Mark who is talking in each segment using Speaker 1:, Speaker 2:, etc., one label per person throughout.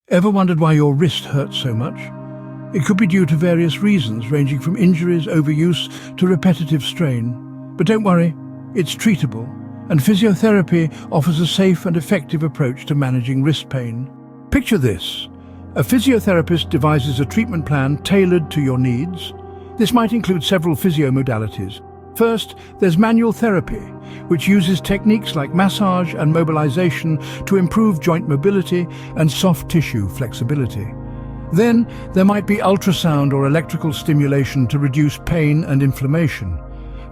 Speaker 1: Ever wondered why your wrist hurts so much? It could be due to various reasons, ranging from injuries, overuse, to repetitive strain. But don't worry, it's treatable, and physiotherapy offers a safe and effective approach to managing wrist pain. Picture this. A physiotherapist devises a treatment plan tailored to your needs. This might include several physio modalities. First, there's manual therapy, which uses techniques like massage and mobilization to improve joint mobility and soft tissue flexibility. Then, there might be ultrasound or electrical stimulation to reduce pain and inflammation.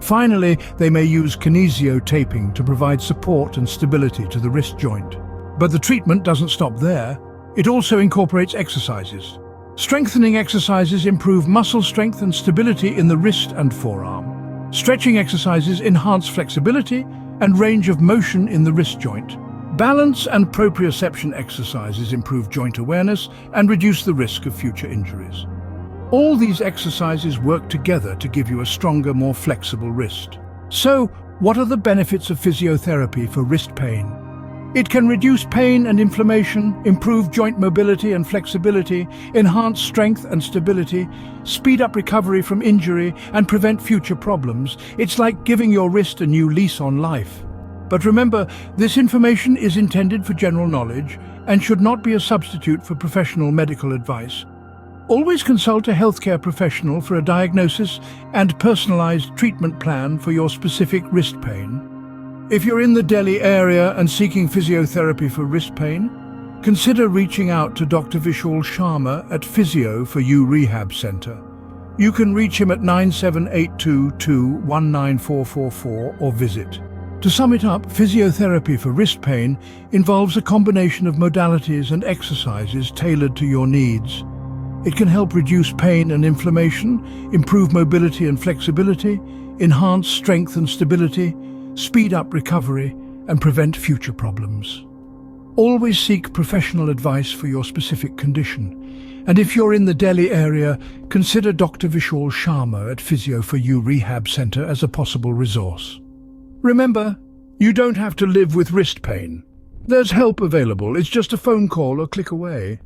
Speaker 1: Finally, they may use kinesio taping to provide support and stability to the wrist joint. But the treatment doesn't stop there. It also incorporates exercises. Strengthening exercises improve muscle strength and stability in the wrist and forearm. Stretching exercises enhance flexibility and range of motion in the wrist joint. Balance and proprioception exercises improve joint awareness and reduce the risk of future injuries. All these exercises work together to give you a stronger, more flexible wrist. So, what are the benefits of physiotherapy for wrist pain? It can reduce pain and inflammation, improve joint mobility and flexibility, enhance strength and stability, speed up recovery from injury, and prevent future problems. It's like giving your wrist a new lease on life. But remember, this information is intended for general knowledge and should not be a substitute for professional medical advice. Always consult a healthcare professional for a diagnosis and personalized treatment plan for your specific wrist pain. If you're in the Delhi area and seeking physiotherapy for wrist pain, consider reaching out to Dr. Vishal Sharma at PhysioForU Rehab Center. You can reach him at 9782219444 or visit. To sum it up, physiotherapy for wrist pain involves a combination of modalities and exercises tailored to your needs. It can help reduce pain and inflammation, improve mobility and flexibility, enhance strength and stability, speed up recovery, and prevent future problems. Always seek professional advice for your specific condition. And if you're in the Delhi area, consider Dr. Vishal Sharma at PhysioForU Rehab Center as a possible resource. Remember, you don't have to live with wrist pain. There's help available. It's just a phone call or click away.